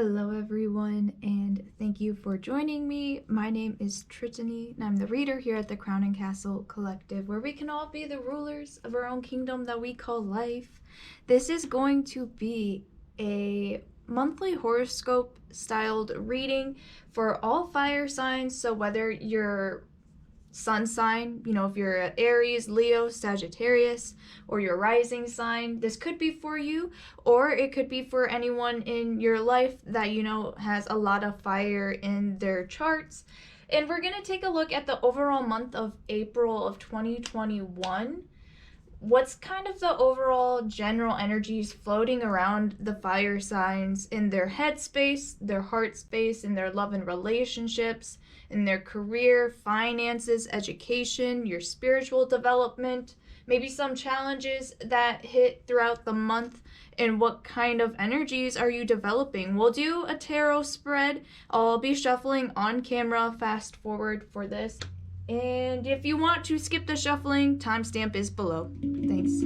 Hello everyone, and thank you for joining me. My name is Trittany, and I'm the reader here at the Crown and Castle Collective, where we can all be the rulers of our own kingdom that we call life. This is going to be a monthly horoscope styled reading for all fire signs, so whether you're sun sign, if you're Aries, Leo, Sagittarius, or your rising sign, this could be for you, or it could be for anyone in your life that has a lot of fire in their charts. And we're going to take a look at the overall month of April of 2021. What's kind of the overall general energies floating around the fire signs in their head space, their heart space, in their love and relationships, in their career, finances, education, your spiritual development, maybe some challenges that hit throughout the month, and what kind of energies are you developing. We'll do a tarot spread. I'll be shuffling on camera, fast forward for this. And if you want to skip the shuffling, timestamp is below. Thanks.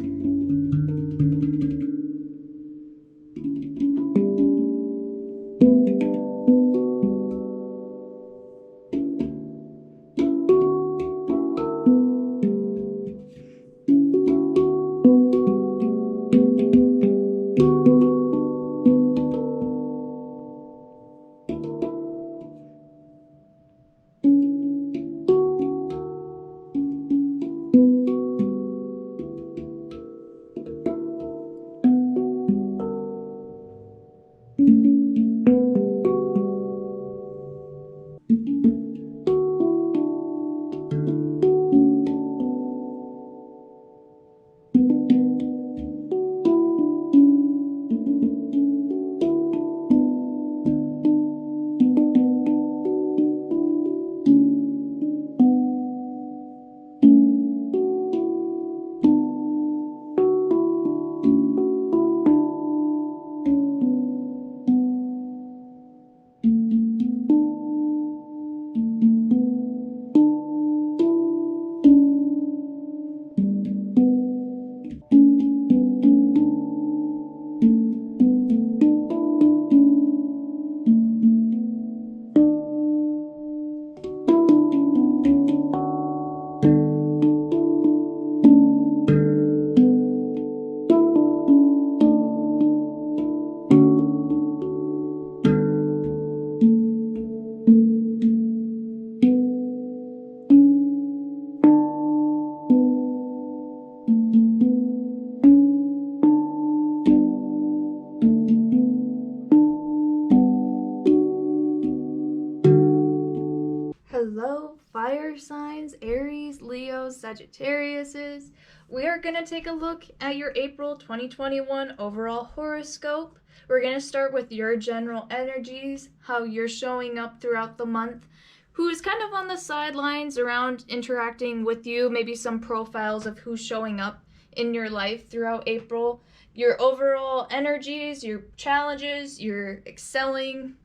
Hello, fire signs, Aries, Leos, Sagittariuses. We are going to take a look at your April 2021 overall horoscope. We're going to start with your general energies, how you're showing up throughout the month, who's kind of on the sidelines around interacting with you, maybe some profiles of who's showing up in your life throughout April, your overall energies, your challenges, your excelling.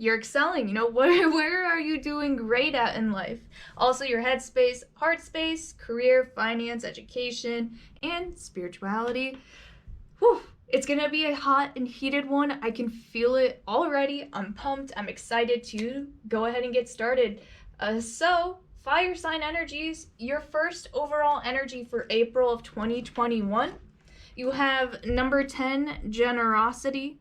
Where are you doing great at in life? Also your head space, heart space, career, finance, education, and spirituality. Whew, it's gonna be a hot and heated one. I can feel it already. I'm pumped. I'm excited to go ahead and get started. So fire sign energies, your first overall energy for April of 2021. You have number 10, generosity.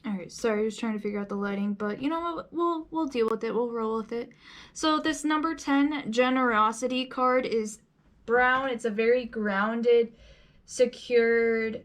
Alright, sorry, I was trying to figure out the lighting, but you know what, we'll deal with it, we'll roll with it. So this number 10 generosity card is brown. It's a very grounded, secured,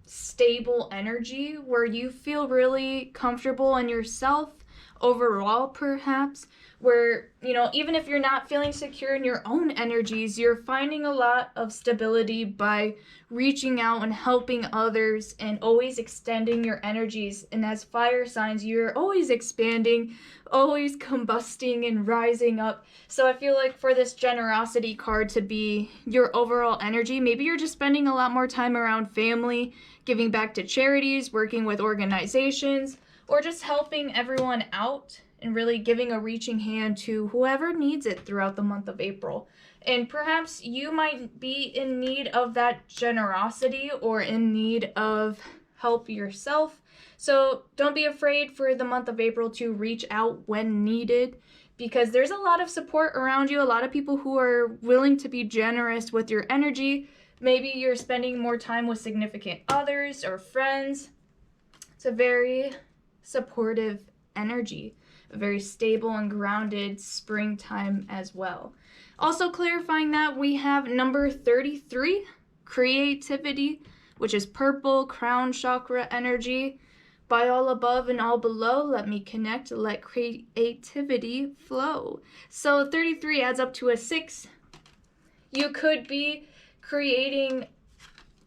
stable energy where you feel really comfortable in yourself overall, perhaps, where, even if you're not feeling secure in your own energies, you're finding a lot of stability by reaching out and helping others and always extending your energies. And as fire signs, you're always expanding, always combusting and rising up. So I feel like for this generosity card to be your overall energy, maybe you're just spending a lot more time around family, giving back to charities, working with organizations, or just helping everyone out and really giving a reaching hand to whoever needs it throughout the month of April. And perhaps you might be in need of that generosity or in need of help yourself. So don't be afraid for the month of April to reach out when needed, because there's a lot of support around you, a lot of people who are willing to be generous with your energy. Maybe you're spending more time with significant others or friends. It's a very supportive energy, a very stable and grounded springtime as well. Also clarifying that we have number 33, creativity, which is purple, crown chakra energy. By all above and all below, let me connect, let creativity flow. So 33 adds up to a 6. You could be creating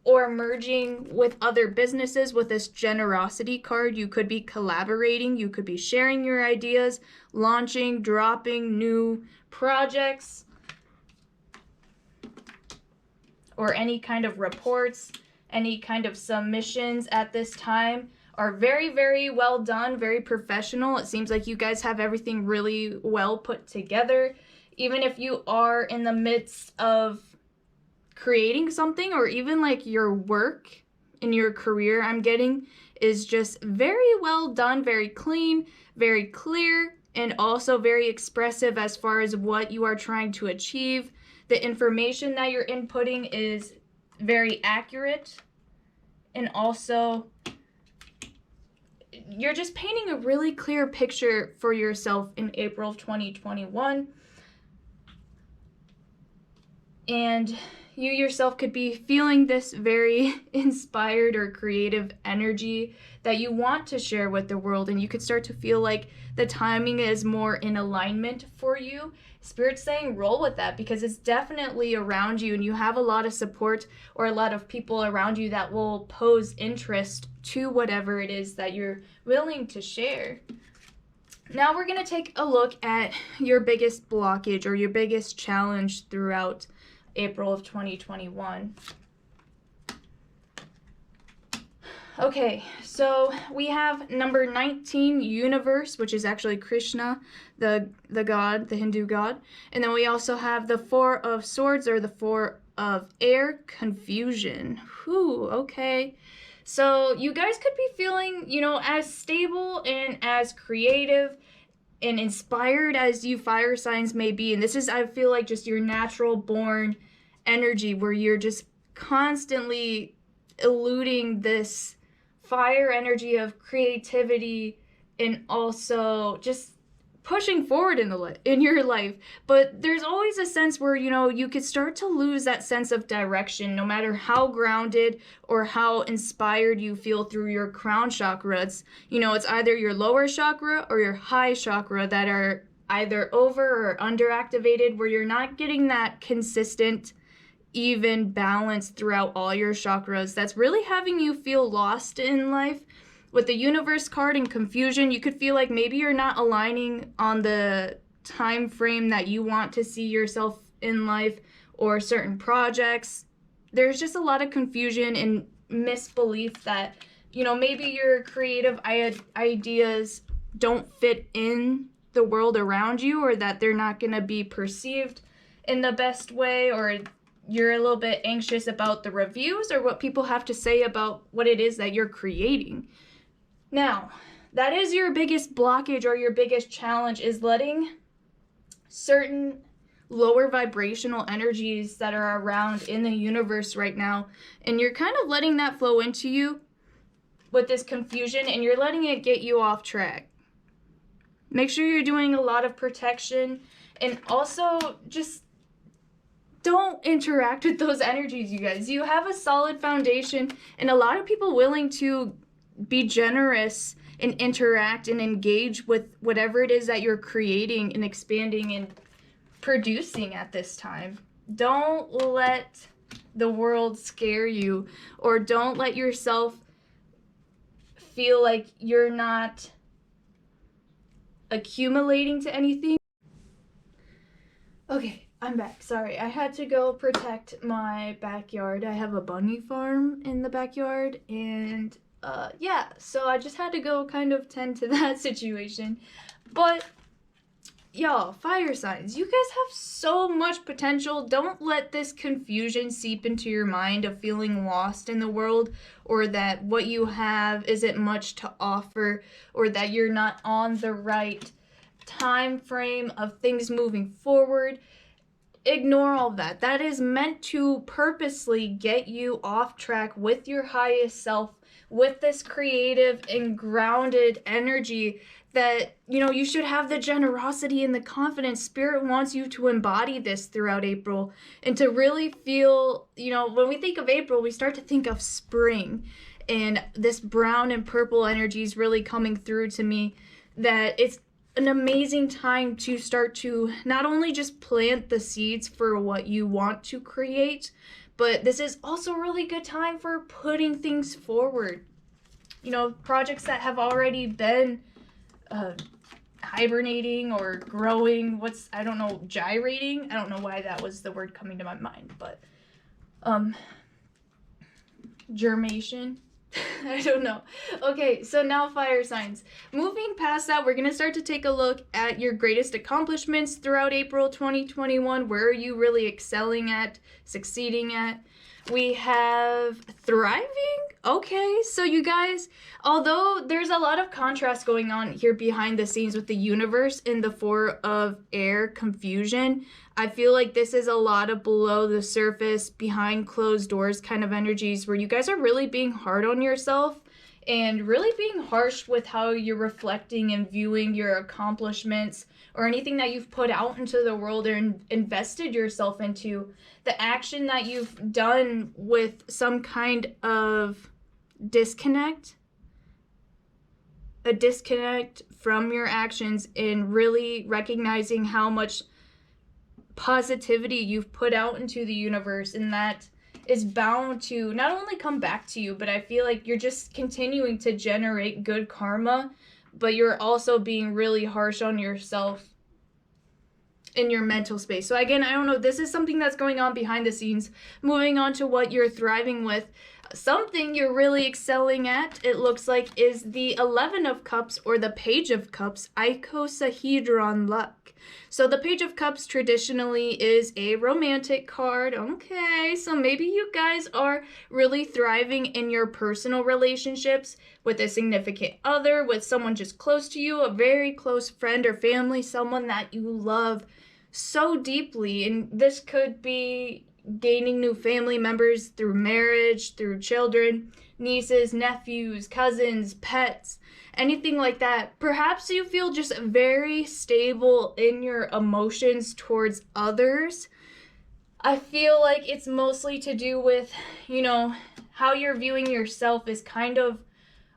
or merging with other businesses with this generosity card. You could be collaborating, you could be sharing your ideas, launching, dropping new projects, or any kind of reports, any kind of submissions at this time are very, very well done, very professional. It seems like you guys have everything really well put together. Even if you are in the midst of creating something, or even like your work in your career, I'm getting is just very well done, very clean, very clear, and also very expressive as far as what you are trying to achieve. The information that you're inputting is very accurate, and also you're just painting a really clear picture for yourself in April of 2021. And you yourself could be feeling this very inspired or creative energy that you want to share with the world, and you could start to feel like the timing is more in alignment for you. Spirit's saying roll with that, because it's definitely around you, and you have a lot of support or a lot of people around you that will pose interest to whatever it is that you're willing to share. Now we're going to take a look at your biggest blockage or your biggest challenge throughout April of 2021. Okay, so we have number 19, universe, which is actually Krishna, the god, the Hindu god. And then we also have the 4 of swords, or the 4 of air, confusion. Whew, okay. So you guys could be feeling, as stable and as creative and inspired as you fire signs may be. And this is, I feel like, just your natural born energy, where you're just constantly eluding this fire energy of creativity and also just pushing forward in your life. But there's always a sense where, you could start to lose that sense of direction, no matter how grounded or how inspired you feel through your crown chakra. It's either your lower chakra or your high chakra that are either over or underactivated, where you're not getting that consistent, even balance throughout all your chakras. That's really having you feel lost in life. With the universe card and confusion, you could feel like maybe you're not aligning on the time frame that you want to see yourself in life, or certain projects. There's just a lot of confusion and misbelief that, maybe your creative ideas don't fit in the world around you, or that they're not going to be perceived in the best way, or you're a little bit anxious about the reviews or what people have to say about what it is that you're creating. Now, that is your biggest blockage or your biggest challenge, is letting certain lower vibrational energies that are around in the universe right now, and you're kind of letting that flow into you with this confusion, and you're letting it get you off track. Make sure you're doing a lot of protection, and also just don't interact with those energies, you guys. You have a solid foundation, and a lot of people willing to be generous and interact and engage with whatever it is that you're creating and expanding and producing at this time. Don't let the world scare you, or don't let yourself feel like you're not accumulating to anything. Okay, I'm back. Sorry, I had to go protect my backyard. I have a bunny farm in the backyard, and yeah, so I just had to go kind of tend to that situation. But y'all, fire signs, you guys have so much potential. Don't let this confusion seep into your mind of feeling lost in the world, or that what you have isn't much to offer, or that you're not on the right time frame of things moving forward. Ignore all that. That is meant to purposely get you off track with your highest self, with this creative and grounded energy that, you know, you should have the generosity and the confidence. Spirit wants you to embody this throughout April and to really feel, you know, when we think of April, we start to think of spring, and this brown and purple energy is really coming through to me, that it's an amazing time to start to not only just plant the seeds for what you want to create, but this is also a really good time for putting things forward. You know, projects that have already been hibernating or growing, gyrating. I don't know why that was the word coming to my mind, but germination. I don't know. Okay, so now fire signs. Moving past that, we're going to start to take a look at your greatest accomplishments throughout April 2021. Where are you really excelling at, succeeding at? We have thriving. Okay, so you guys, although there's a lot of contrast going on here behind the scenes with the universe in the Four of Air confusion, I feel like this is a lot of below the surface, behind closed doors kind of energies where you guys are really being hard on yourself and really being harsh with how you're reflecting and viewing your accomplishments or anything that you've put out into the world or invested yourself into. The action that you've done with some kind of disconnect, a disconnect from your actions, and really recognizing how much positivity you've put out into the universe, and that is bound to not only come back to you, but I feel like you're just continuing to generate good karma, but you're also being really harsh on yourself in your mental space. So again, I don't know, this is something that's going on behind the scenes. Moving on to what you're thriving with, something you're really excelling at, it looks like, is the 11 of Cups or the Page of Cups, icosahedron luck. So the Page of Cups traditionally is a romantic card. Okay, so maybe you guys are really thriving in your personal relationships with a significant other, with someone just close to you, a very close friend or family, someone that you love so deeply. And this could be gaining new family members through marriage, through children, nieces, nephews, cousins, pets, anything like that. Perhaps you feel just very stable in your emotions towards others. I feel like it's mostly to do with, you know, how you're viewing yourself is kind of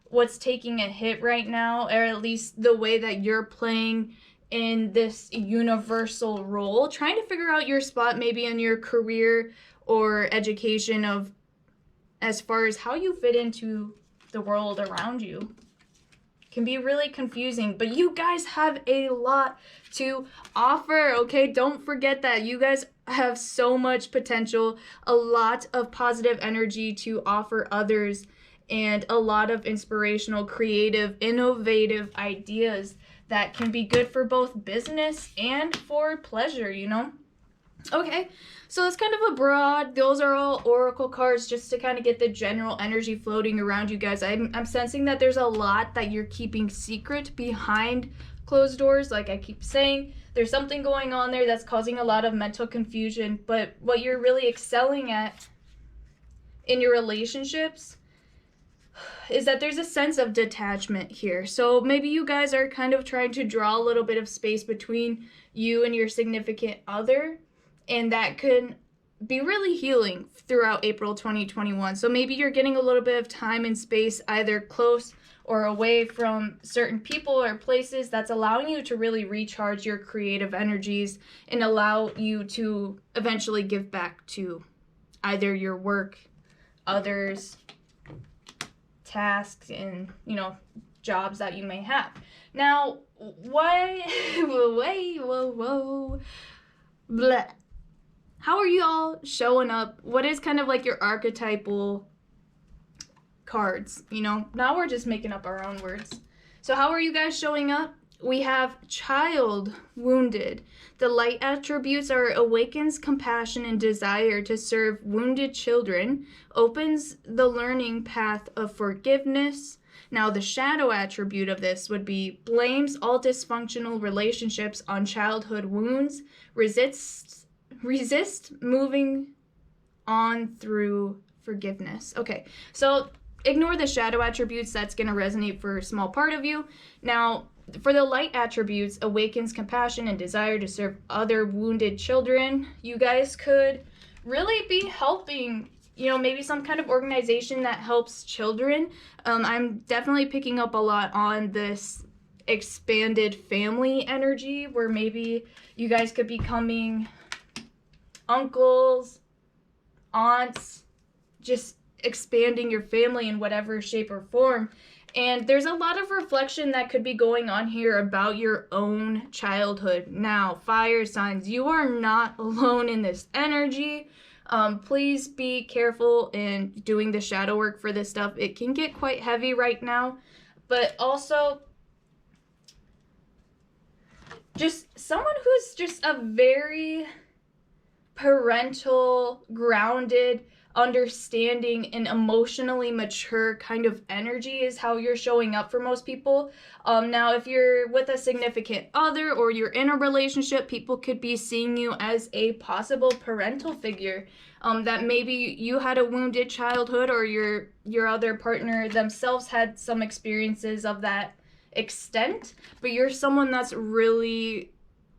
what's taking a hit right now, or at least the way that you're playing in this universal role, trying to figure out your spot maybe in your career or education of as far as how you fit into the world around you. Can be really confusing, but you guys have a lot to offer, okay? Don't forget that you guys have so much potential, a lot of positive energy to offer others, and a lot of inspirational, creative, innovative ideas that can be good for both business and for pleasure, you know? Okay, so that's kind of a broad, those are all oracle cards just to kind of get the general energy floating around you guys. I'm sensing that there's a lot that you're keeping secret behind closed doors. Like I keep saying, there's something going on there that's causing a lot of mental confusion, but what you're really excelling at in your relationships is that there's a sense of detachment here. So maybe you guys are kind of trying to draw a little bit of space between you and your significant other, and that can be really healing throughout April 2021. So maybe you're getting a little bit of time and space either close or away from certain people or places that's allowing you to really recharge your creative energies and allow you to eventually give back to either your work, others, tasks, and, you know, jobs that you may have. Now, why, whoa, bleh. How are you all showing up? What is kind of like your archetypal cards, you know? Now we're just making up our own words. So how are you guys showing up we have child wounded. The light attributes are awakens compassion and desire to serve wounded children, opens the learning path of forgiveness. Now, the shadow attribute of this would be blames all dysfunctional relationships on childhood wounds, resist moving on through forgiveness. Okay, so ignore the shadow attributes. That's going to resonate for a small part of you. Now, for the light attributes, awakens compassion and desire to serve other wounded children. You guys could really be helping, maybe some kind of organization that helps children. I'm definitely picking up a lot on this expanded family energy where maybe you guys could be becoming uncles, aunts, just expanding your family in whatever shape or form. And there's a lot of reflection that could be going on here about your own childhood. Now, fire signs, you are not alone in this energy. Please be careful in doing the shadow work for this stuff. It can get quite heavy right now, but also just someone who's just a very parental, grounded, understanding, and emotionally mature kind of energy is how you're showing up for most people. Now, if you're with a significant other or you're in a relationship, people could be seeing you as a possible parental figure. That maybe you had a wounded childhood or your other partner themselves had some experiences of that extent, but you're someone that's really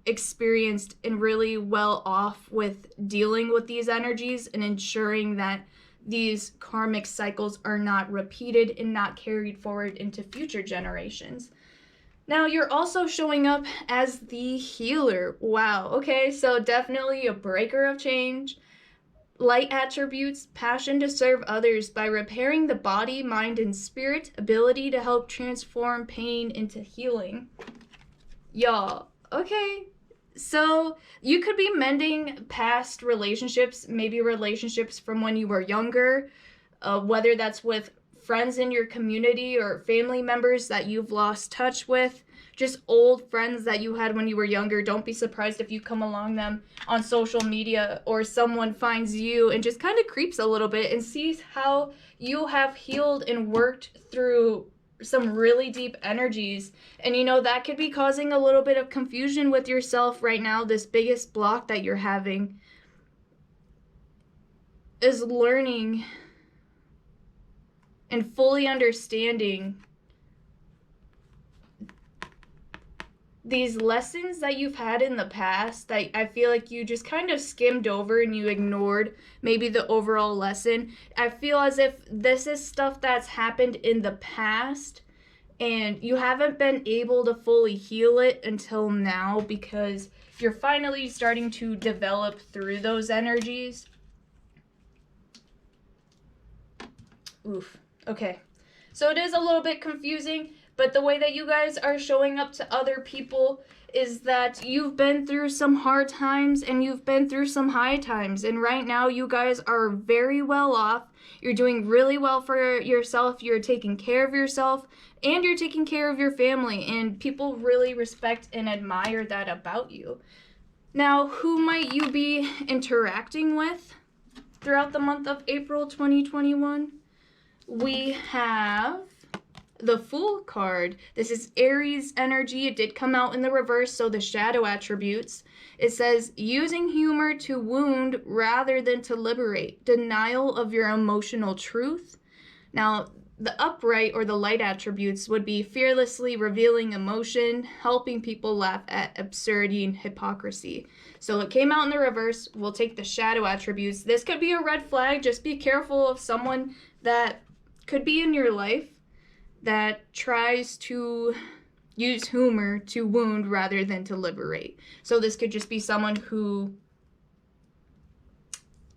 experienced and really well off with dealing with these energies and ensuring that these karmic cycles are not repeated and not carried forward into future generations. Now, you're also showing up as the healer. Wow, okay, so definitely a breaker of change. Light attributes, passion to serve others by repairing the body, mind, and spirit, ability to help transform pain into healing. Y'all, okay. So you could be mending past relationships, maybe relationships from when you were younger, whether that's with friends in your community or family members that you've lost touch with, just old friends that you had when you were younger. Don't be surprised if you come along them on social media or someone finds you and just kind of creeps a little bit and sees how you have healed and worked through some really deep energies. And that could be causing a little bit of confusion with yourself right now. This biggest block that you're having is learning and fully understanding these lessons that you've had in the past that I feel like you just kind of skimmed over and you ignored maybe the overall lesson. I feel as if this is stuff that's happened in the past and you haven't been able to fully heal it until now because you're finally starting to develop through those energies. Oof. Okay. So it is a little bit confusing, but the way that you guys are showing up to other people is that you've been through some hard times and you've been through some high times. And right now you guys are very well off. You're doing really well for yourself. You're taking care of yourself and you're taking care of your family. And people really respect and admire that about you. Now, who might you be interacting with throughout the month of April 2021? We have the Fool card. This is Aries energy. It did come out in the reverse, so the shadow attributes. It says, using humor to wound rather than to liberate. Denial of your emotional truth. Now, the upright or the light attributes would be fearlessly revealing emotion, helping people laugh at absurdity and hypocrisy. So it came out in the reverse. We'll take the shadow attributes. This could be a red flag. Just be careful of someone that could be in your life that tries to use humor to wound rather than to liberate. So this could just be someone who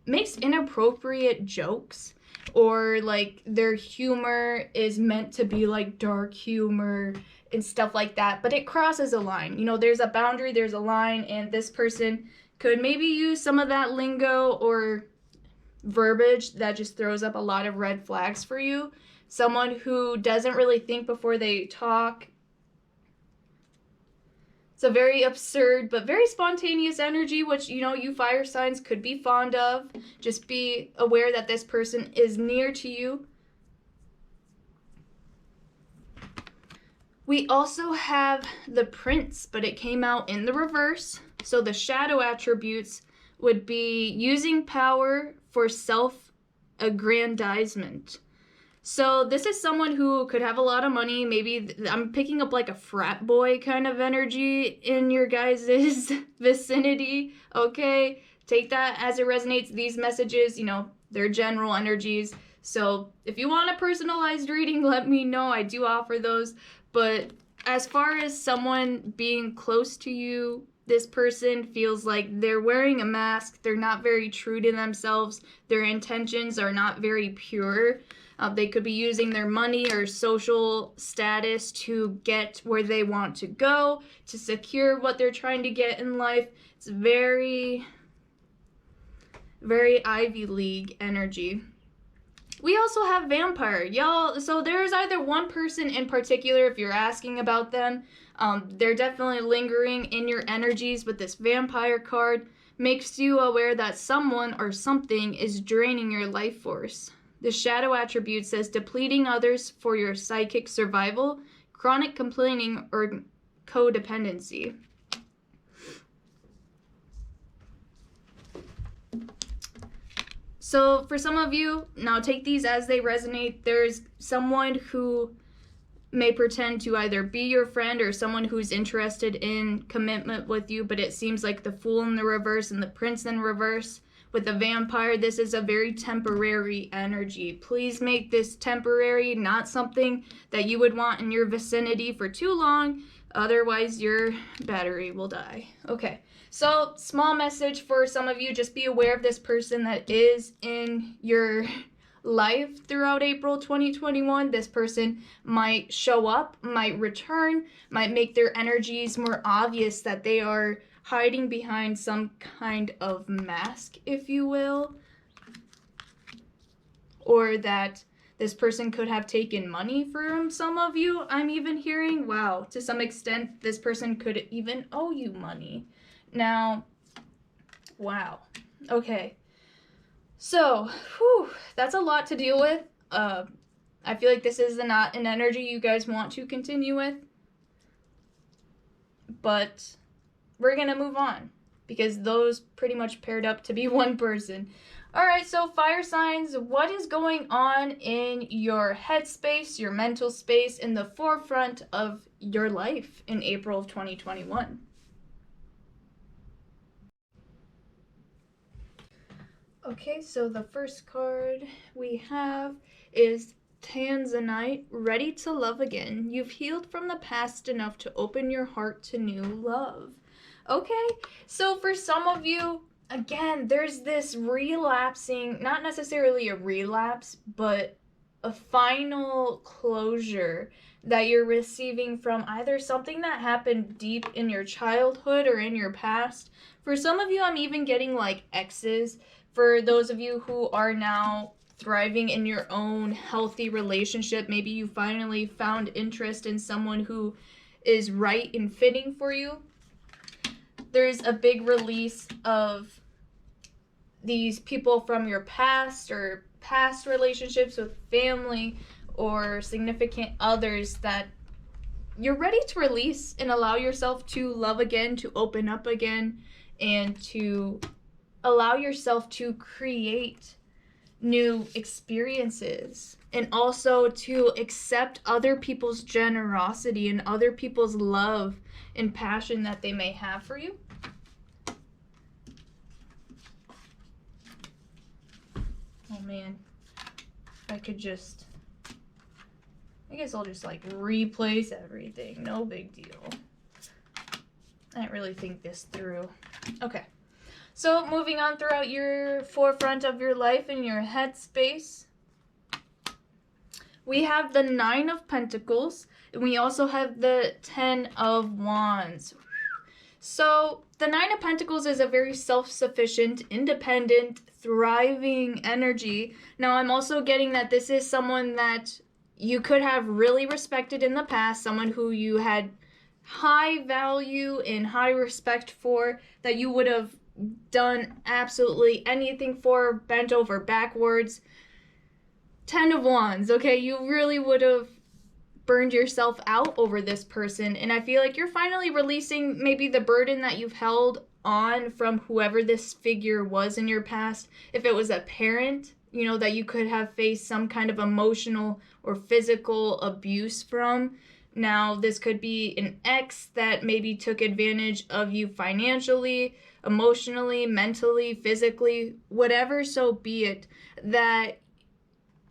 makes inappropriate jokes, or like their humor is meant to be like dark humor and stuff like that, but it crosses a line. There's a boundary, there's a line, and this person could maybe use some of that lingo or verbiage that just throws up a lot of red flags for you. Someone who doesn't really think before they talk, It's a very absurd but very spontaneous energy, which, you know, you fire signs could be fond of. Just be aware that this person is near to you. We also have the Prince, but it came out in the reverse. So the shadow attributes would be using power for self-aggrandizement. So this is someone who could have a lot of money. Maybe I'm picking up like a frat boy kind of energy in your guys' vicinity. Okay, take that as it resonates. These messages, you know, they're general energies. So if you want a personalized reading, let me know. I do offer those. But as far as someone being close to you, this person feels like they're wearing a mask. They're not very true to themselves. Their intentions are not very pure. They could be using their money or social status to get where they want to go, to secure what they're trying to get in life. It's very, very Ivy League energy. We also have vampire, y'all. So there's either one person in particular, if you're asking about them, they're definitely lingering in your energies, but this vampire card makes you aware that someone or something is draining your life force. The shadow attribute says depleting others for your psychic survival, chronic complaining, or codependency. So for some of you, now take these as they resonate. There's someone who may pretend to either be your friend or someone who's interested in commitment with you, but it seems like the Fool in the reverse and the Prince in reverse. With the vampire, this is a very temporary energy. Please make this temporary, not something that you would want in your vicinity for too long. Otherwise, your battery will die. Okay, so small message for some of you. Just be aware of this person that is in your life throughout April 2021. This person might show up, might return, might make their energies more obvious that they are hiding behind some kind of mask, if you will, or that this person could have taken money from some of you. I'm even hearing, wow, to some extent, this person could even owe you money. Now, wow, okay. So, that's a lot to deal with. I feel like this is not an energy you guys want to continue with, but we're gonna move on because those pretty much paired up to be one person. All right, so fire signs, what is going on in your headspace, your mental space, in the forefront of your life in April of 2021? Okay, so the first card we have is Tanzanite, ready to love again. You've healed from the past enough to open your heart to new love. Okay, so for some of you, again, there's this relapsing, not necessarily a relapse, but a final closure that you're receiving from either something that happened deep in your childhood or in your past. For some of you, I'm even getting like exes. For those of you who are now thriving in your own healthy relationship, maybe you finally found interest in someone who is right and fitting for you. There's a big release of these people from your past or past relationships with family or significant others that you're ready to release and allow yourself to love again, to open up again, and to allow yourself to create new experiences, and also to accept other people's generosity and other people's love and passion that they may have for you. Oh man, if I could just, I guess I'll just like replace everything, no big deal. I didn't really think this through. Okay, so moving on throughout your forefront of your life and your headspace, we have the 9 of Pentacles, and we also have the 10 of Wands. So the 9 of Pentacles is a very self-sufficient, independent, thriving energy. Now I'm also getting that this is someone that you could have really respected in the past, someone who you had high value and high respect for, that you would have done absolutely anything for, bent over backwards. 10 of Wands, okay? You really would have burned yourself out over this person, and I feel like you're finally releasing maybe the burden that you've held on from whoever this figure was in your past. If it was a parent, you know, that you could have faced some kind of emotional or physical abuse from. Now, this could be an ex that maybe took advantage of you financially, emotionally, mentally, physically, whatever, so be it, that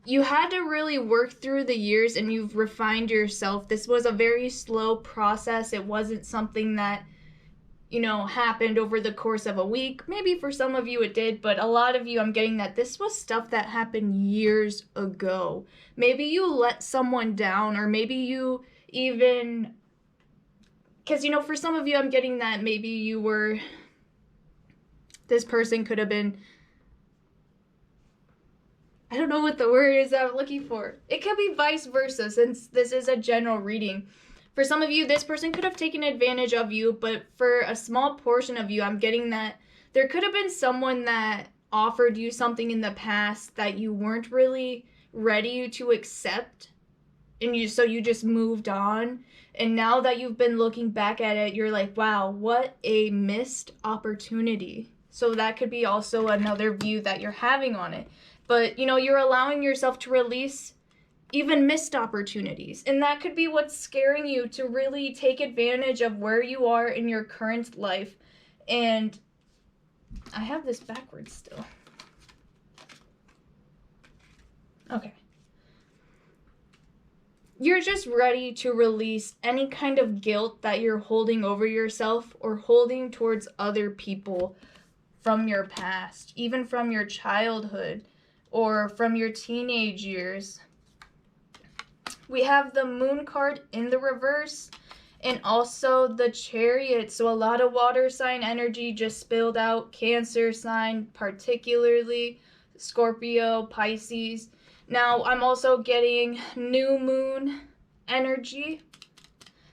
you had to really work through the years and you've refined yourself. This was a very slow process. It wasn't something that, you know, happened over the course of a week. Maybe for some of you it did, but a lot of you, I'm getting that this was stuff that happened years ago. Maybe you let someone down, or maybe you even, because, you know, for some of you, I'm getting that maybe you were, this person could have been, I don't know what the word is I'm looking for. It could be vice versa, since this is a general reading. For some of you, this person could have taken advantage of you, but for a small portion of you, I'm getting that there could have been someone that offered you something in the past that you weren't really ready to accept, and so you just moved on. And now that you've been looking back at it, you're like, wow, what a missed opportunity. So that could be also another view that you're having on it. But, you know, you're allowing yourself to release even missed opportunities. And that could be what's scaring you to really take advantage of where you are in your current life. And I have this backwards still. Okay. You're just ready to release any kind of guilt that you're holding over yourself or holding towards other people from your past, even from your childhood or from your teenage years. We have the Moon card in the reverse and also the Chariot. So a lot of water sign energy just spilled out. Cancer sign particularly, Scorpio, Pisces. Now I'm also getting new moon energy.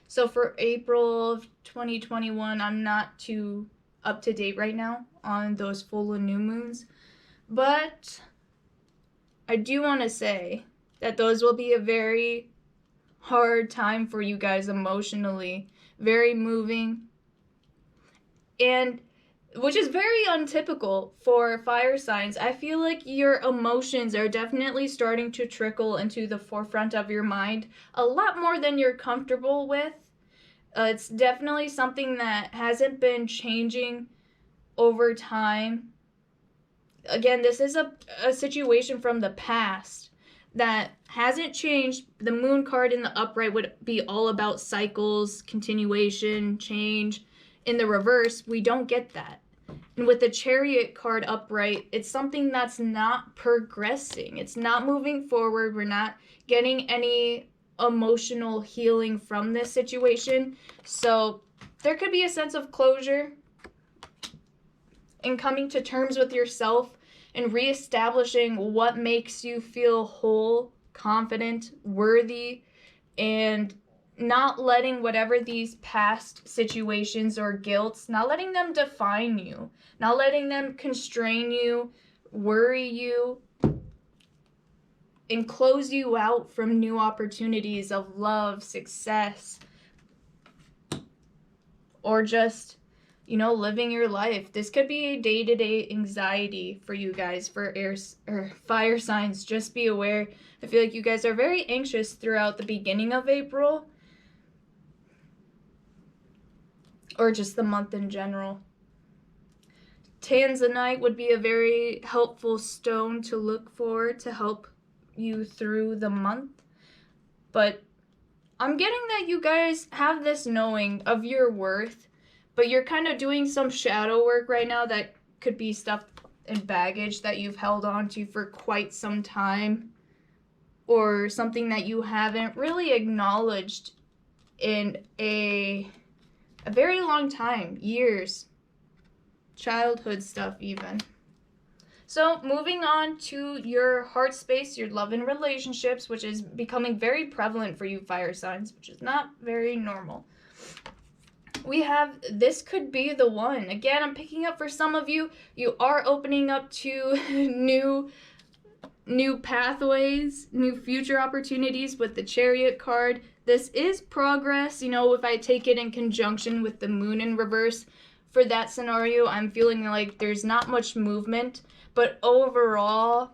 So for April of 2021, I'm not too up to date right now on those full and new moons. But I do want to say that those will be a very hard time for you guys emotionally, very moving, and which is very untypical for fire signs. I feel like your emotions are definitely starting to trickle into the forefront of your mind a lot more than you're comfortable with. It's definitely something that hasn't been changing over time. Again, this is a situation from the past that hasn't changed. The Moon card in the upright would be all about cycles, continuation, change. In the reverse, we don't get that. And with the Chariot card upright, it's something that's not progressing. It's not moving forward. We're not getting any emotional healing from this situation. So there could be a sense of closure and coming to terms with yourself and reestablishing what makes you feel whole, confident, worthy, and not letting whatever these past situations or guilts, not letting them define you, not letting them constrain you, worry you, and close you out from new opportunities of love, success, or just, you know, living your life. This could be a day-to-day anxiety for you guys, for fire signs. Just be aware. I feel like you guys are very anxious throughout the beginning of April, or just the month in general. Tanzanite would be a very helpful stone to look for to help you through the month. But I'm getting that you guys have this knowing of your worth, but you're kind of doing some shadow work right now that could be stuff and baggage that you've held on to for quite some time, or something that you haven't really acknowledged in a very long time, years, childhood stuff even. So moving on to your heart space, your love and relationships, which is becoming very prevalent for you fire signs, which is not very normal. we have this could be the one. Again, I'm picking up for some of you, you are opening up to new pathways, new future opportunities with the Chariot card. This is progress, you know, if I take it in conjunction with the Moon in reverse. For that scenario, I'm feeling like there's not much movement, but overall,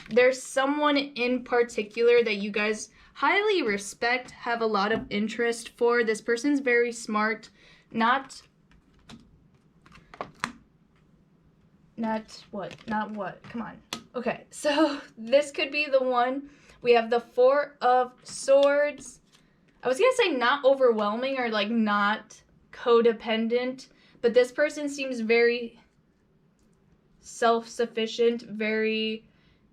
there's someone in particular that you guys highly respect, have a lot of interest for. This person's very smart, not what? Come on. Okay, so this could be the one. We have the Four of Swords. I was gonna say not overwhelming or like not codependent, but this person seems very self-sufficient, very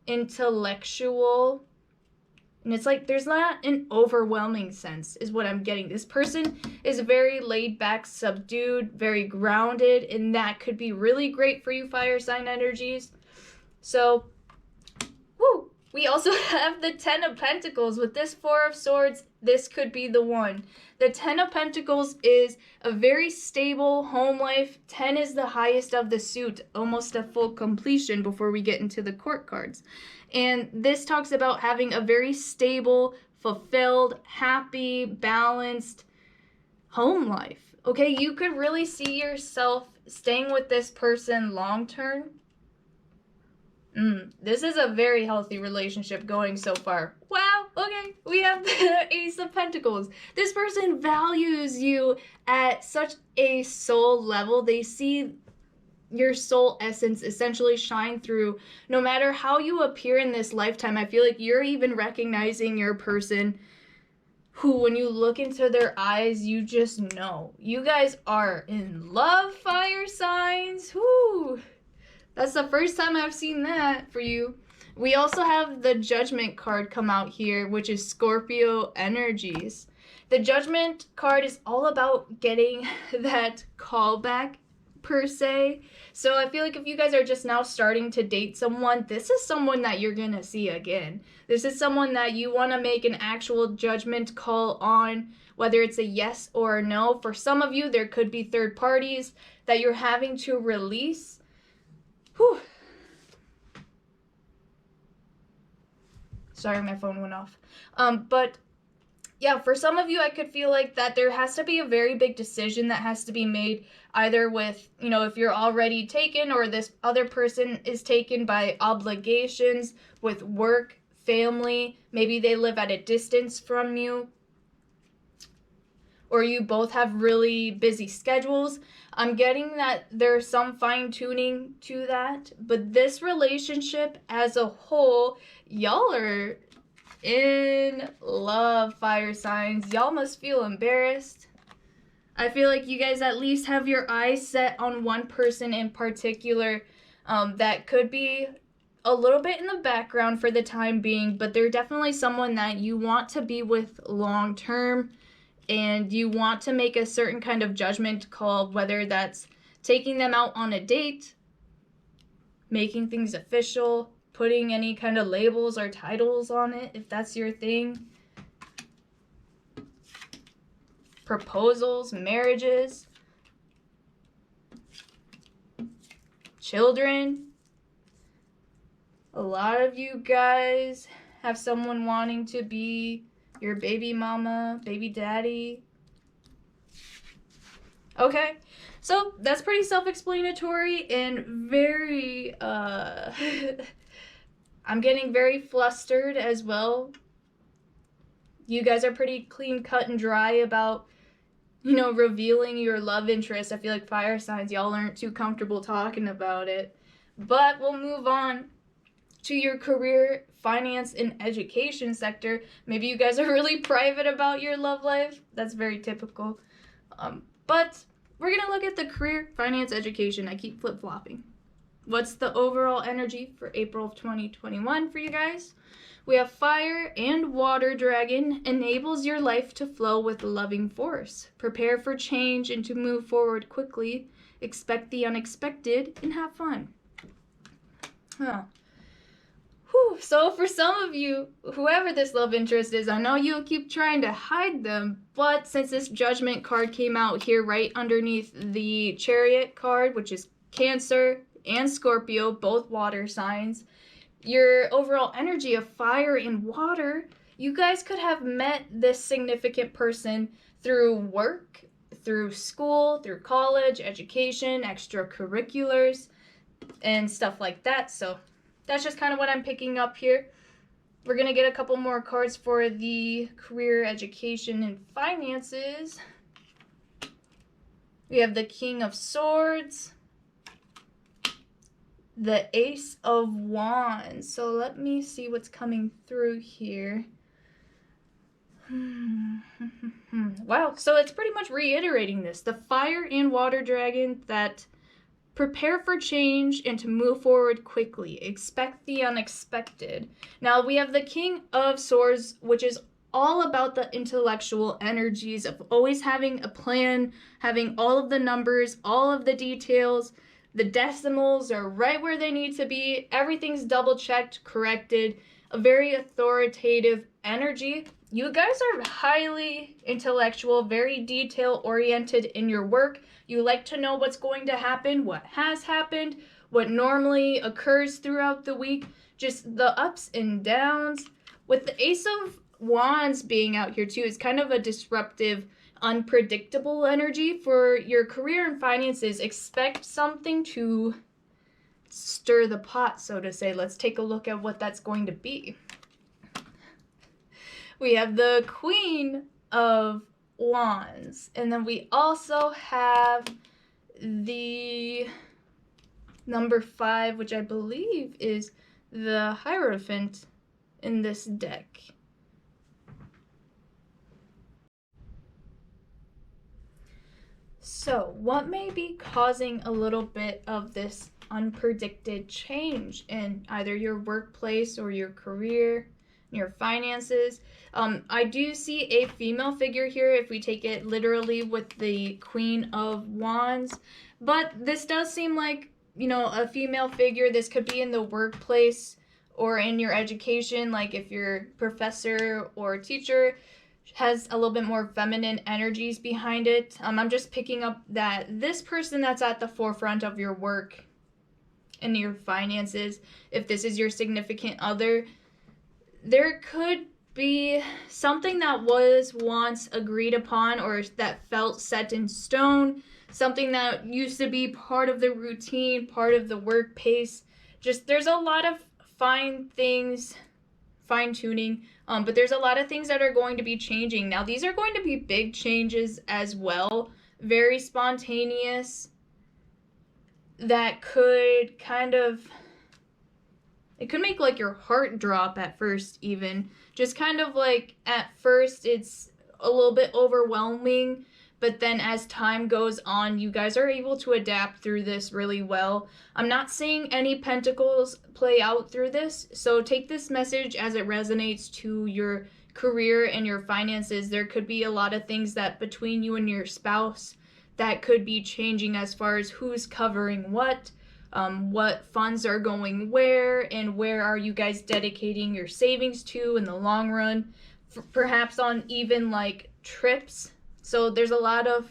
intellectual. And it's like there's not an overwhelming sense is what I'm getting. This person is very laid back, subdued, very grounded, and that could be really great for you fire sign energies. So, woo! We also have the Ten of Pentacles. With this Four of Swords, this could be the one. The Ten of Pentacles is a very stable home life. 10 is the highest of the suit, almost a full completion before we get into the court cards. And this talks about having a very stable, fulfilled, happy, balanced home life. Okay, you could really see yourself staying with this person long term. This is a very healthy relationship going so far. Wow, okay, we have the Ace of Pentacles. This person values you at such a soul level. They see your soul essence essentially shine through. No matter how you appear in this lifetime, I feel like you're even recognizing your person who, when you look into their eyes, you just know. You guys are in love, fire signs. Whoo! That's the first time I've seen that for you. We also have the Judgment card come out here, which is Scorpio energies. The Judgment card is all about getting that callback, per se. So I feel like if you guys are just now starting to date someone, this is someone that you're gonna see again. This is someone that you want to make an actual judgment call on, whether it's a yes or a no. For some of you, there could be third parties that you're having to release. Whew. Sorry, my phone went off. But yeah, for some of you, I could feel like that there has to be a very big decision that has to be made, either with, you know, if you're already taken or this other person is taken by obligations with work, family, maybe they live at a distance from you, or you both have really busy schedules. I'm getting that there's some fine-tuning to that, but this relationship as a whole, y'all are in love, fire signs. Y'all must feel embarrassed. I feel like you guys at least have your eyes set on one person in particular that could be a little bit in the background for the time being, but they're definitely someone that you want to be with long term. And you want to make a certain kind of judgment call, whether that's taking them out on a date, making things official, putting any kind of labels or titles on it, if that's your thing. Proposals, marriages, children. A lot of you guys have someone wanting to be your baby mama, baby daddy. Okay, so that's pretty self-explanatory and very, I'm getting very flustered as well. You guys are pretty clean cut and dry about, you know, revealing your love interest. I feel like fire signs, y'all aren't too comfortable talking about it. But we'll move on to your career, finance, and education sector. Maybe you guys are really private about your love life. That's very typical. But we're going to look at the career, finance, education. I keep flip-flopping. What's the overall energy for April of 2021 for you guys? We have fire and water dragon enables your life to flow with loving force. Prepare for change and to move forward quickly. Expect the unexpected and have fun. Huh. Whew. So for some of you, whoever this love interest is, I know you'll keep trying to hide them, but since this Judgment card came out here right underneath the Chariot card, which is Cancer and Scorpio, both water signs, your overall energy of fire and water, you guys could have met this significant person through work, through school, through college, education, extracurriculars, and stuff like that. So that's just kind of what I'm picking up here. We're going to get a couple more cards for the career, education, and finances. We have the King of Swords, the Ace of Wands. So let me see what's coming through here. Wow, so it's pretty much reiterating this. The fire and water dragon that prepare for change and to move forward quickly. Expect the unexpected. Now we have the King of Swords, which is all about the intellectual energies of always having a plan, having all of the numbers, all of the details. The decimals are right where they need to be. Everything's double checked, corrected. A very authoritative energy. You guys are highly intellectual, very detail oriented in your work. You like to know what's going to happen, what has happened, what normally occurs throughout the week, just the ups and downs. With the Ace of Wands being out here too, it's kind of a disruptive, unpredictable energy for your career and finances. Expect something to stir the pot, so to say. Let's take a look at what that's going to be. We have the Queen of Wands, and then we also have the number 5, which I believe is the Hierophant in this deck. So what may be causing a little bit of this unpredicted change in either your workplace or your career, your finances? I do see a female figure here if we take it literally with the Queen of Wands, but this does seem like, you know, a female figure. This could be in the workplace or in your education, like if your professor or teacher has a little bit more feminine energies behind it. I'm just picking up that this person that's at the forefront of your work and your finances, if this is your significant other, there could be something that was once agreed upon or that felt set in stone, something that used to be part of the routine, part of the work pace. Just there's a lot of fine-tuning, but there's a lot of things that are going to be changing. Now, these are going to be big changes as well, very spontaneous, that could kind of, it could make like your heart drop at first even. Just kind of like at first it's a little bit overwhelming, but then as time goes on, you guys are able to adapt through this really well. I'm not seeing any pentacles play out through this, so take this message as it resonates to your career and your finances. There could be a lot of things that between you and your spouse that could be changing as far as who's covering what funds are going where, and where are you guys dedicating your savings to in the long run, perhaps on even like trips. So there's a lot of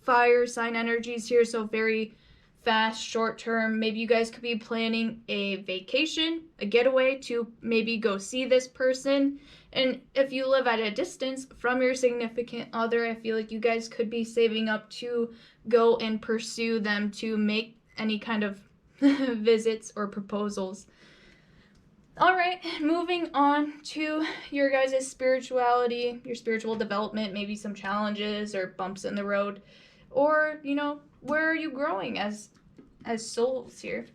fire sign energies here, so very fast, short term. Maybe you guys could be planning a vacation, a getaway to maybe go see this person. And if you live at a distance from your significant other, I feel like you guys could be saving up to go and pursue them, to make any kind of visits or proposals. All right, moving on to your guys' spirituality, your spiritual development, maybe some challenges or bumps in the road, or, you know, where are you growing as souls here?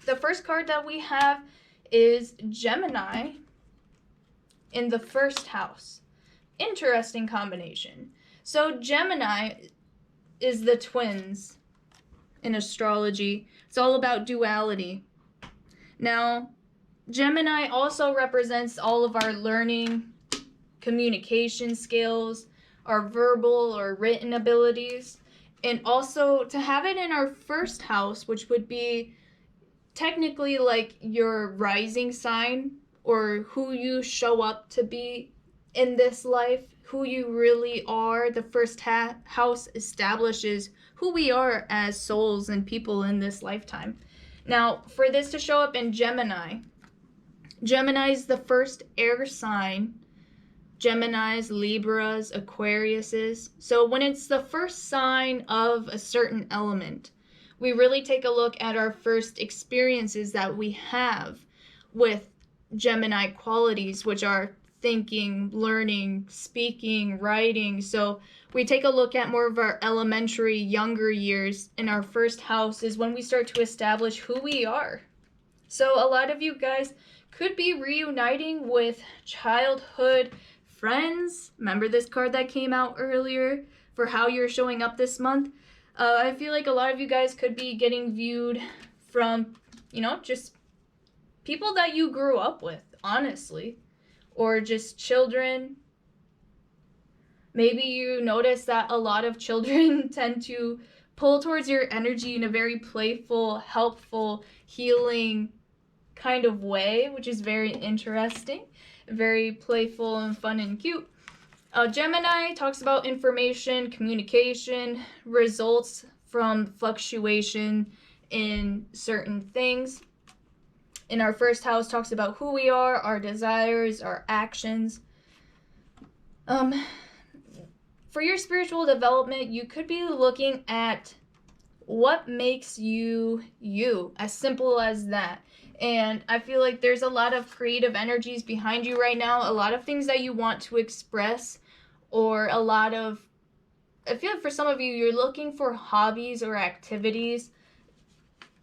The first card that we have is Gemini in the first house. Interesting combination. So Gemini is the twins in astrology. It's all about duality. Now, Gemini also represents all of our learning, communication skills, our verbal or written abilities, and also to have it in our first house, which would be technically like your rising sign, or who you show up to be in this life, who you really are. The first house establishes who we are as souls and people in this lifetime. Now, for this to show up in Gemini, Gemini is the first air sign. Geminis, Libras, Aquariuses. So when it's the first sign of a certain element, we really take a look at our first experiences that we have with Gemini qualities, which are thinking, learning, speaking, writing. So we take a look at more of our elementary, younger years. In our first house is when we start to establish who we are. So a lot of you guys could be reuniting with childhood friends. Remember this card that came out earlier for how you're showing up this month? I feel like a lot of you guys could be getting viewed from, just people that you grew up with, honestly, or just children. Maybe you notice that a lot of children tend to pull towards your energy in a very playful, helpful, healing kind of way, which is very interesting, very playful and fun and cute. Gemini talks about information, communication, results from fluctuation in certain things. In our first house, talks about who we are, our desires, our actions. For your spiritual development, you could be looking at what makes you you, as simple as that. And I feel like there's a lot of creative energies behind you right now, a lot of things that you want to express, or I feel like for some of you, you're looking for hobbies or activities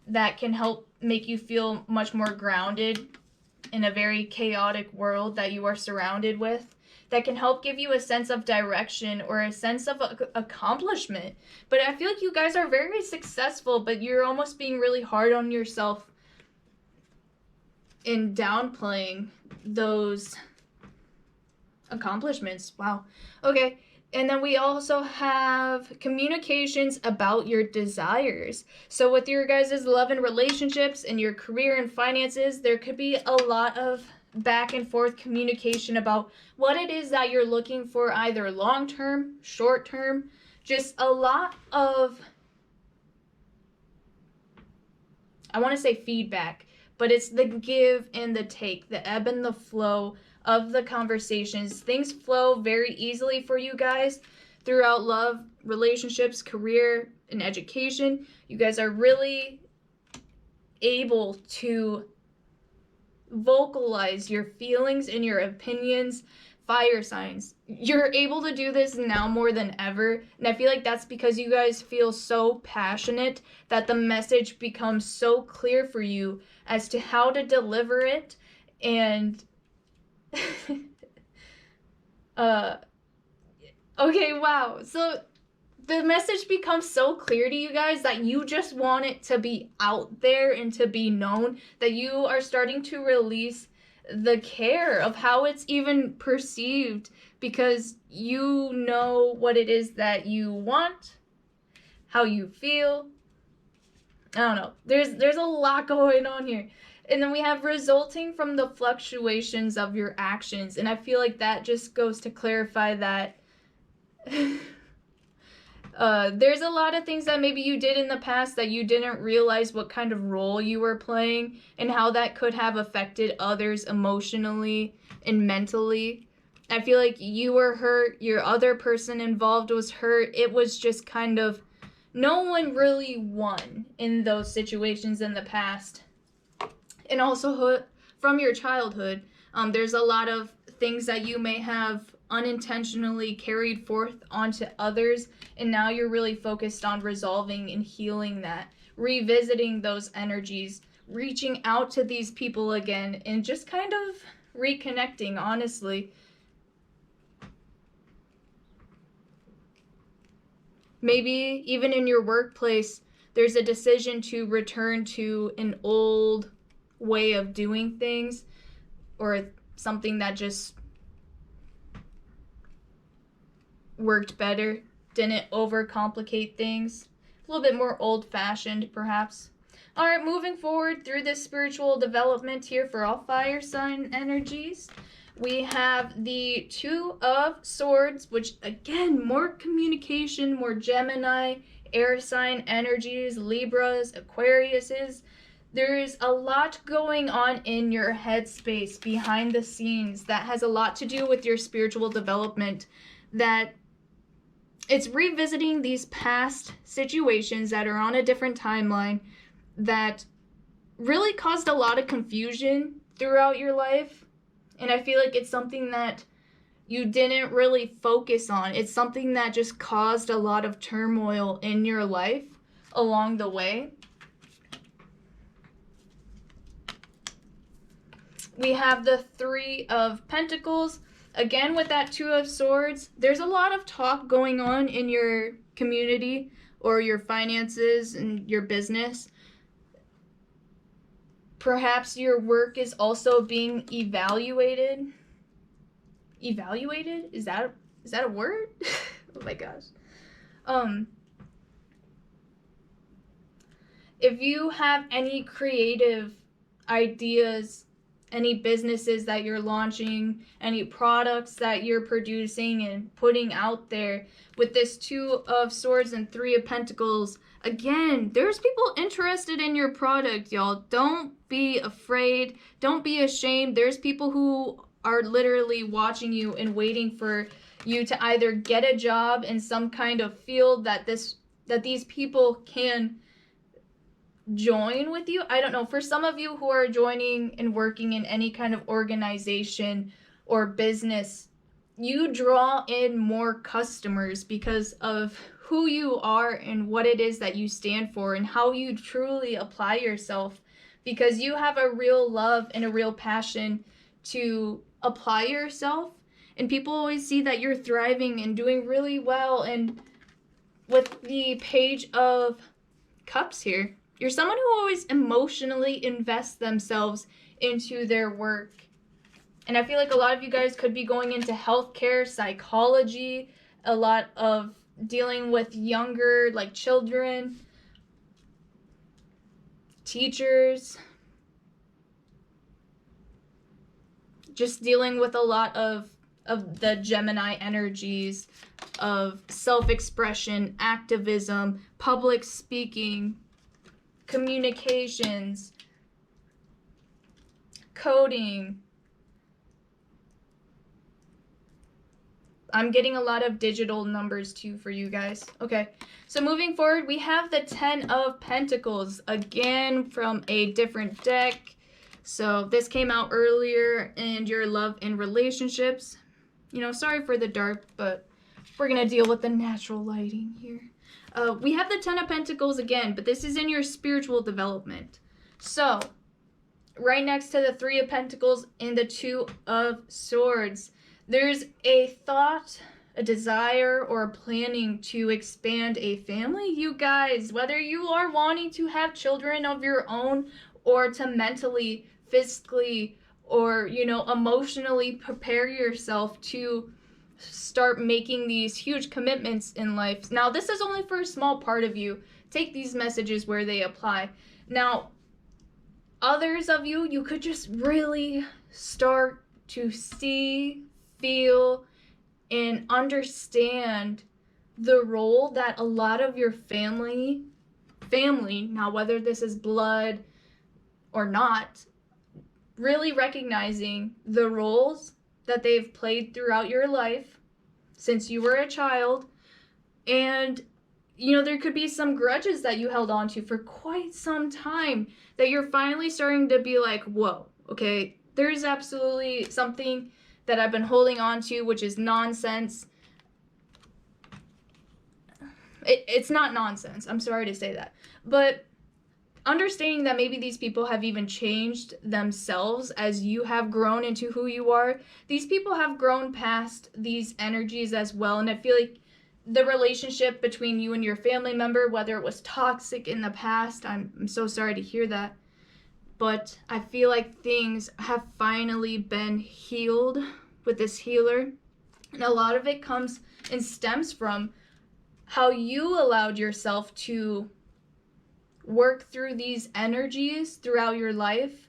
that can help make you feel much more grounded in a very chaotic world that you are surrounded with, that can help give you a sense of direction or a sense of accomplishment. But I feel like you guys are very successful, but you're almost being really hard on yourself in downplaying those accomplishments. Wow. Okay. And then we also have communications about your desires. So with your guys' love and relationships and your career and finances, there could be a lot of back and forth communication about what it is that you're looking for, either long-term, short-term, just a lot of, I want to say feedback, but it's the give and the take, the ebb and the flow of the conversations. Things flow very easily for you guys throughout love, relationships, career, and education. You guys are really able to vocalize your feelings and your opinions. Fire signs, you're able to do this now more than ever, and I feel like that's because you guys feel so passionate that the message becomes so clear for you as to how to deliver it. And okay, wow, so the message becomes so clear to you guys that you just want it to be out there and to be known, that you are starting to release the care of how it's even perceived, because you know what it is that you want, how you feel. I don't know. There's a lot going on here. And then we have resulting from the fluctuations of your actions. And I feel like that just goes to clarify that there's a lot of things that maybe you did in the past that you didn't realize what kind of role you were playing and how that could have affected others emotionally and mentally. I feel like you were hurt, your other person involved was hurt. It was just kind of, no one really won in those situations in the past. And also from your childhood, there's a lot of things that you may have unintentionally carried forth onto others, and now you're really focused on resolving and healing that, revisiting those energies, reaching out to these people again, and just kind of reconnecting, honestly. Maybe even in your workplace, there's a decision to return to an old way of doing things, or something that just worked better, didn't overcomplicate things, a little bit more old-fashioned perhaps. All right, moving forward through this spiritual development here for all fire sign energies, we have the Two of Swords, which again, more communication, more Gemini, air sign energies, Libras, Aquariuses. There's a lot going on in your headspace behind the scenes that has a lot to do with your spiritual development, that it's revisiting these past situations that are on a different timeline that really caused a lot of confusion throughout your life. And I feel like it's something that you didn't really focus on. It's something that just caused a lot of turmoil in your life along the way. We have the Three of Pentacles. Again, with that Two of Swords, there's a lot of talk going on in your community or your finances and your business. Perhaps your work is also being evaluated. Evaluated? Is that a word? Oh my gosh. If you have any creative ideas, any businesses that you're launching, any products that you're producing and putting out there, with this Two of Swords and Three of Pentacles, again, there's people interested in your product, y'all. Don't be afraid. Don't be ashamed. There's people who are literally watching you and waiting for you to either get a job in some kind of field that these people can join with you. I don't know, for some of you who are joining and working in any kind of organization or business, you draw in more customers because of who you are and what it is that you stand for and how you truly apply yourself, because you have a real love and a real passion to apply yourself, and people always see that you're thriving and doing really well. And with the Page of Cups here, you're someone who always emotionally invests themselves into their work. And I feel like a lot of you guys could be going into healthcare, psychology, a lot of dealing with younger, like children, teachers, just dealing with a lot of the Gemini energies of self-expression, activism, public speaking, communications, coding. I'm getting a lot of digital numbers too for you guys. Okay, so moving forward, we have the Ten of Pentacles, again from a different deck. So this came out earlier in your love and relationships. You know, sorry for the dark, but we're going to deal with the natural lighting here. We have the Ten of Pentacles again, but this is in your spiritual development. So, right next to the Three of Pentacles and the Two of Swords, there's a thought, a desire, or a planning to expand a family, you guys. Whether you are wanting to have children of your own, or to mentally, physically, or, you know, emotionally prepare yourself to start making these huge commitments in life. Now, this is only for a small part of you. Take these messages where they apply. Now, others of you, you could just really start to see, feel, and understand the role that a lot of your family, now whether this is blood or not, really recognizing the roles that they've played throughout your life since you were a child. And, you know, there could be some grudges that you held on to for quite some time that you're finally starting to be like, whoa, okay, there's absolutely something that I've been holding on to, which is nonsense. It's not nonsense. I'm sorry to say that. But understanding that maybe these people have even changed themselves as you have grown into who you are. These people have grown past these energies as well. And I feel like the relationship between you and your family member, whether it was toxic in the past, I'm so sorry to hear that. But I feel like things have finally been healed with this healer. And a lot of it comes and stems from how you allowed yourself to work through these energies throughout your life.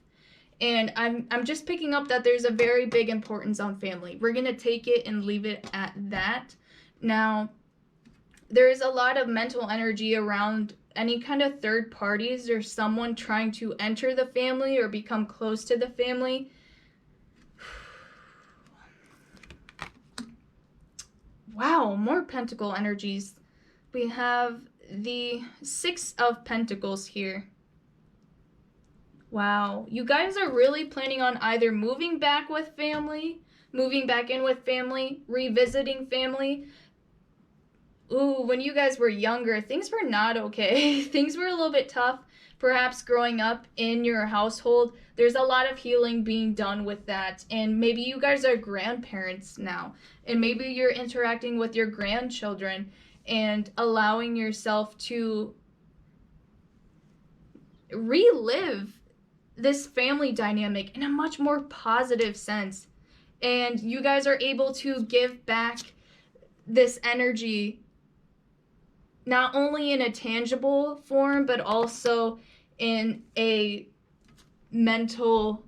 And I'm just picking up that there's a very big importance on family. We're going to take it and leave it at that. Now, there is a lot of mental energy around any kind of third parties or someone trying to enter the family or become close to the family. Wow, more pentacle energies. We have the Six of Pentacles here. Wow, you guys are really planning on either moving back with family, moving back in with family, revisiting family. Ooh, when you guys were younger, things were not okay. Things were a little bit tough. Perhaps growing up in your household, there's a lot of healing being done with that. And maybe you guys are grandparents now. And maybe you're interacting with your grandchildren and allowing yourself to relive this family dynamic in a much more positive sense. And you guys are able to give back this energy not only in a tangible form, but also in a mental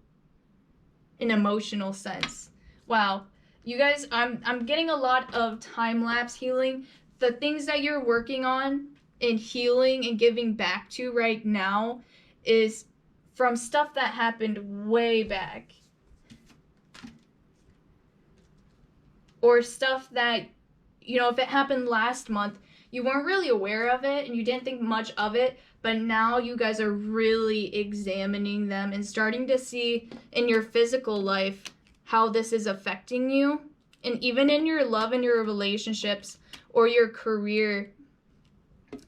and emotional sense. Wow. You guys, I'm getting a lot of time-lapse healing. The things that you're working on and healing and giving back to right now is from stuff that happened way back. Or stuff that, you know, if it happened last month, you weren't really aware of it and you didn't think much of it, but now you guys are really examining them and starting to see in your physical life how this is affecting you. And even in your love and your relationships or your career,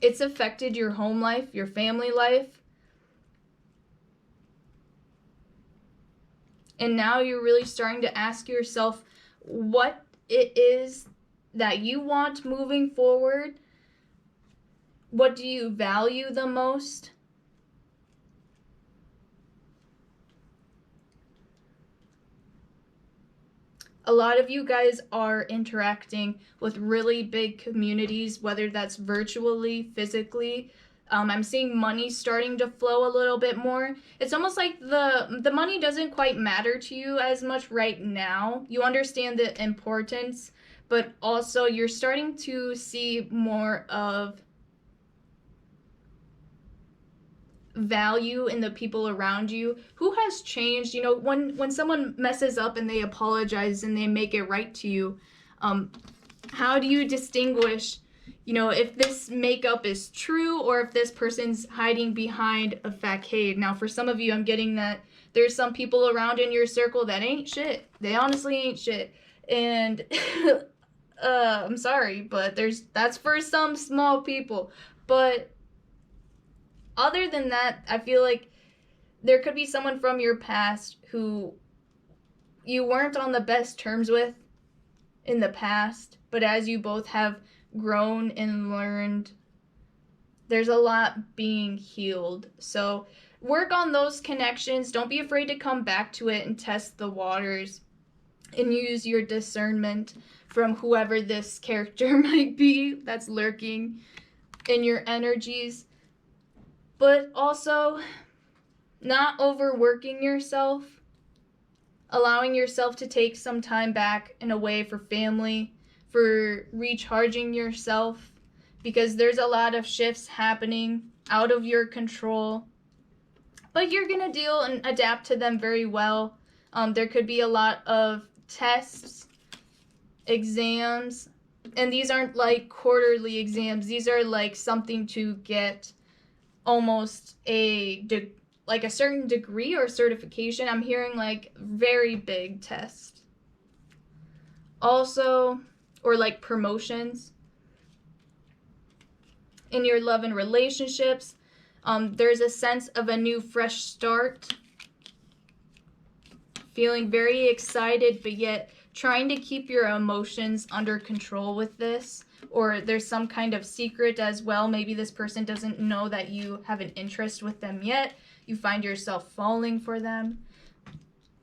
it's affected your home life, your family life. And now you're really starting to ask yourself what it is that you want moving forward. What do you value the most? A lot of you guys are interacting with really big communities, whether that's virtually, physically. I'm seeing money starting to flow a little bit more. It's almost like the money doesn't quite matter to you as much right now. You understand the importance, but also you're starting to see more of value in the people around you. Who has changed? You know, when someone messes up and they apologize and they make it right to you, how do you distinguish, you know, if this makeup is true or if this person's hiding behind a facade? Now, for some of you, I'm getting that there's some people around in your circle that ain't shit. They honestly ain't shit. And I'm sorry, but that's for some small people. But other than that, I feel like there could be someone from your past who you weren't on the best terms with in the past, but as you both have grown and learned, there's a lot being healed. So work on those connections. Don't be afraid to come back to it and test the waters and use your discernment from whoever this character might be that's lurking in your energies. But also, not overworking yourself, allowing yourself to take some time back and away for family, for recharging yourself, because there's a lot of shifts happening out of your control. But you're going to deal and adapt to them very well. There could be a lot of tests, exams, and these aren't like quarterly exams. These are like something to get almost like a certain degree or certification. I'm hearing like very big tests. Also, or like promotions. In your love and relationships, there's a sense of a new fresh start. Feeling very excited, but yet trying to keep your emotions under control with this. Or there's some kind of secret as well. Maybe this person doesn't know that you have an interest with them yet. You find yourself falling for them.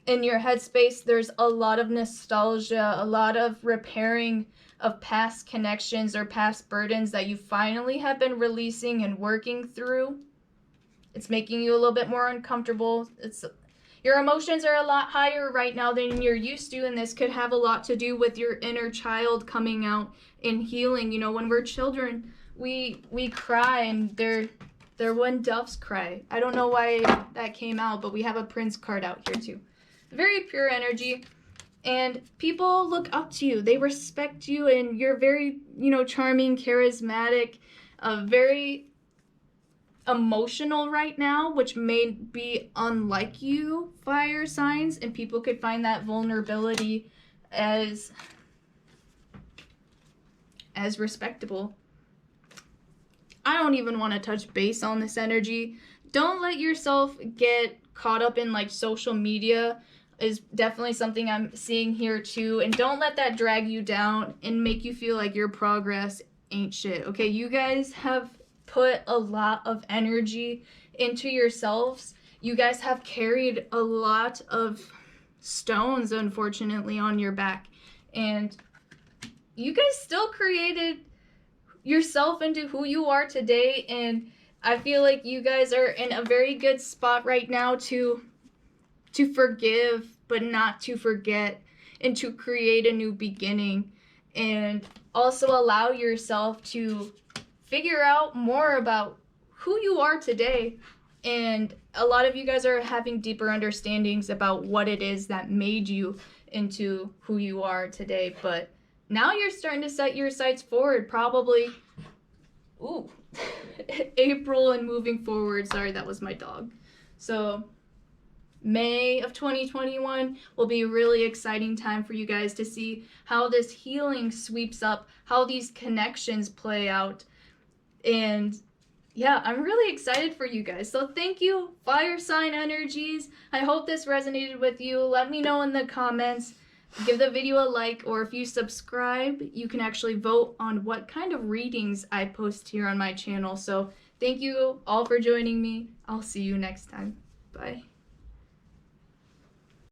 In your headspace, there's a lot of nostalgia, a lot of repairing of past connections or past burdens that you finally have been releasing and working through. It's making you a little bit more uncomfortable. Your emotions are a lot higher right now than you're used to, and this could have a lot to do with your inner child coming out and healing. You know, when we're children, we cry, and they're when doves cry. I don't know why that came out, but we have a Prince card out here too. Very pure energy, and people look up to you. They respect you, and you're very, you know, charming, charismatic, very emotional right now, which may be unlike you, fire signs, and people could find that vulnerability as respectable. I don't even want to touch base on this energy. Don't let yourself get caught up in like social media is definitely something I'm seeing here too, and don't let that drag you down and make you feel like your progress ain't shit. Okay, you guys have put a lot of energy into yourselves. You guys have carried a lot of stones, unfortunately, on your back, and you guys still created yourself into who you are today. And I feel like you guys are in a very good spot right now to forgive, but not to forget, and to create a new beginning, and also allow yourself to figure out more about who you are today. And a lot of you guys are having deeper understandings about what it is that made you into who you are today. But now you're starting to set your sights forward, probably April and moving forward. Sorry, that was my dog. So May of 2021 will be a really exciting time for you guys to see how this healing sweeps up, how these connections play out. And yeah, I'm really excited for you guys. So thank you, fire sign energies. I hope this resonated with you. Let me know in the comments. Give the video a like, or if you subscribe, you can actually vote on what kind of readings I post here on my channel. So thank you all for joining me. I'll see you next time. Bye.